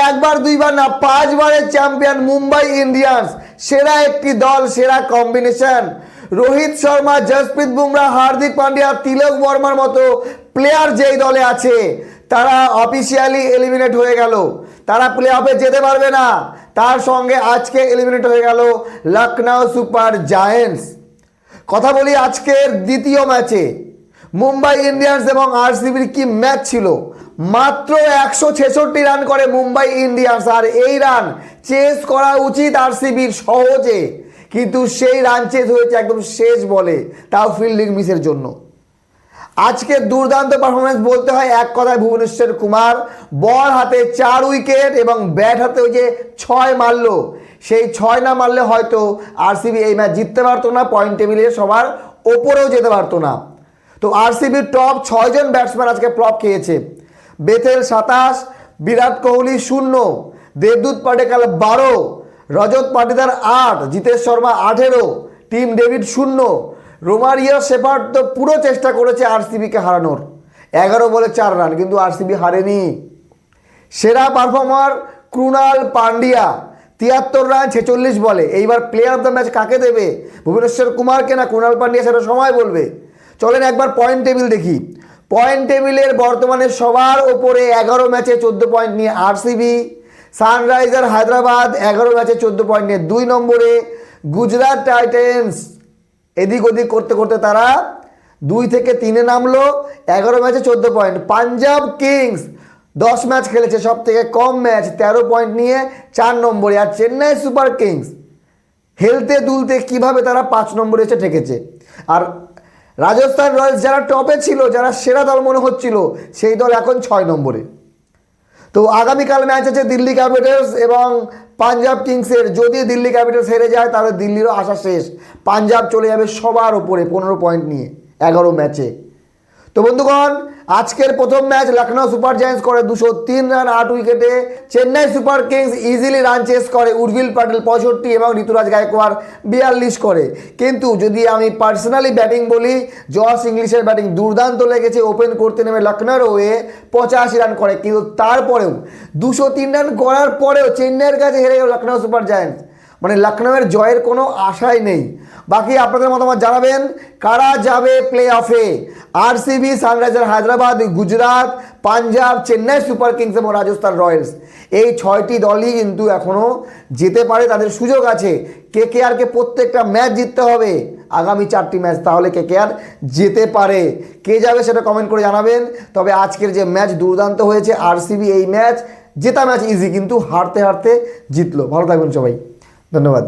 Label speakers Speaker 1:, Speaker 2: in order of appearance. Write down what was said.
Speaker 1: একবার দুইবার না 5 বারের চ্যাম্পিয়ন মুম্বাই ইন্ডিয়ান্স, সেরা একটি দল, সেরা কম্বিনেশন। রোহিত শর্মা, জসপ্রীত বুমরা, হার্দিক পান্ডিয়া, তিলক বর্মার মতো প্লেয়ার যেই দলে আছে তারা অফিসিয়ালি এলিমিনেট হয়ে গেল, তারা প্লে অফে যেতে পারবে না। তার সঙ্গে আজকে এলিমিনেট হয়ে গেল লখনউ সুপার জায়েন্টস। কথা বলি আজকের দ্বিতীয় ম্যাচে মুম্বাই ইন্ডিয়ান্স এবং আরসিবির কি ম্যাচ ছিল। মাত্র 166 রান করে মুম্বাই ইন্ডিয়ান্স, আর এই রান চেস করা উচিত আরসিবির সহজে, কিন্তু সেই রান চেস হয়েছে একদম শেষ বলে, তাও ফিল্ডিং মিসের জন্য। আজকে দুর্দান্ত পারফরমেন্স বলতে হয় এক কথায় ভুবনেশ্বর কুমার। বল হাতে 4 উইকেট এবং ব্যাট হাতে ওই যে 6 মারলো, সেই 6 না মারলে হয়তো আরসিবি এই ম্যাচ জিততে পারতো না, পয়েন্ট টেবিলে সবার ওপরেও যেতে পারতো না। তো আরসিবির টপ 6 জন ব্যাটসম্যান আজকে ফ্লপ খেয়েছে। বেথেল 27, বিরাট কোহলি 0, দেবদূত Padikkal 12, Rajat Patidar 8, Jitesh Sharma 18, Tim David 0। Romario Shepherd তো পুরো চেষ্টা করেছে আরসিবিকে হারানোর, 11 বলে 4 রান, কিন্তু আরসিবি হারেনি। সেরা পারফর্মার ক্রুনাল পান্ডিয়া 73 রান 46 বলে। এইবার প্লেয়ার অফ দ্য ম্যাচ কাকে দেবে, ভুবনেশ্বর কুমারকে না ক্রুনাল পান্ডিয়া, সেটা সময় বলবে। চলেন একবার পয়েন্ট টেবিল দেখি। পয়েন্ট টেবিলের বর্তমানে সবার ওপরে 11 ম্যাচে 14 পয়েন্ট নিয়ে আরসিবি। সানরাইজার হায়দ্রাবাদ 11 ম্যাচে 14 পয়েন্ট নিয়ে 2 নম্বরে। গুজরাট টাইটেন্স এদিক ওদিক করতে করতে তারা 2 থেকে 3-এ নামলো, 11 ম্যাচে 14 পয়েন্ট। পাঞ্জাব কিংস 10 ম্যাচ খেলেছে, সব থেকে কম ম্যাচ, 13 পয়েন্ট নিয়ে 4 নম্বরে। আর চেন্নাই সুপার কিংস হেলতে দুলতে কিভাবে তারা 5 নম্বরে এসে ঠেকেছে। আর রাজস্থান রয়্যালস যারা টপে ছিল, যারা সেরা দল মনে হচ্ছিল, সেই দল এখন 6 নম্বরে। তো আগামীকাল ম্যাচ আছে দিল্লি ক্যাপিটালস এবং পাঞ্জাব কিংসের। যদি দিল্লি ক্যাপিটালস হেরে যায় তাহলে দিল্লিরও আশা শেষ, পাঞ্জাব চলে যাবে সবার ওপরে 15 পয়েন্ট নিয়ে 11 ম্যাচে। তো বন্ধুগণ, আজকের প্রথম ম্যাচ লখনউ সুপার জায়ান্টস করে 203 রান 8 উইকেটে। Chennai Super Kings easily run chase করে, উর্ভিল পাটেল 65 এবং ঋতুরাজ গায়কোয়াড় 42 করে। কিন্তু যদি আমি পার্সোনালি ব্যাটিং বলি, জস ইংলিশের ব্যাটিং দুর্দান্ত লেগেছে। ওপেন করতে নেমে লখনউর হয়ে 85 রান করে, কিন্তু তারপরেও 203 রান করার পরেও চেন্নাইয়ের কাছে হেরে গেল লখনউ সুপার জায়ান্টস। মানে লখনউয়ের জয়ের কোনো আশাই নেই। বাকি আপনাদের মতামত জানাবেন, কারা যাবে প্লে অফে। RCB, Sunriser Hyderabad, Gujarat, Punjab, Chennai Super Kings এবং রাজস্থান রয়্যালস, এই 6টি দলই কিন্তু এখনও যেতে পারে, তাদের সুযোগ আছে। কেকেআরকে প্রত্যেকটা ম্যাচ জিততে হবে, আগামী 4টি ম্যাচ, তাহলে কেকেআর যেতে পারে। কে যাবে সেটা কমেন্ট করে জানাবেন। তবে আজকের যে ম্যাচ দুর্দান্ত হয়েছে, আরসিবি এই ম্যাচ জেতা ম্যাচ ইজি, কিন্তু হারতে হারতে জিতলো। ভালো থাকবেন সবাই, ধন্যবাদ।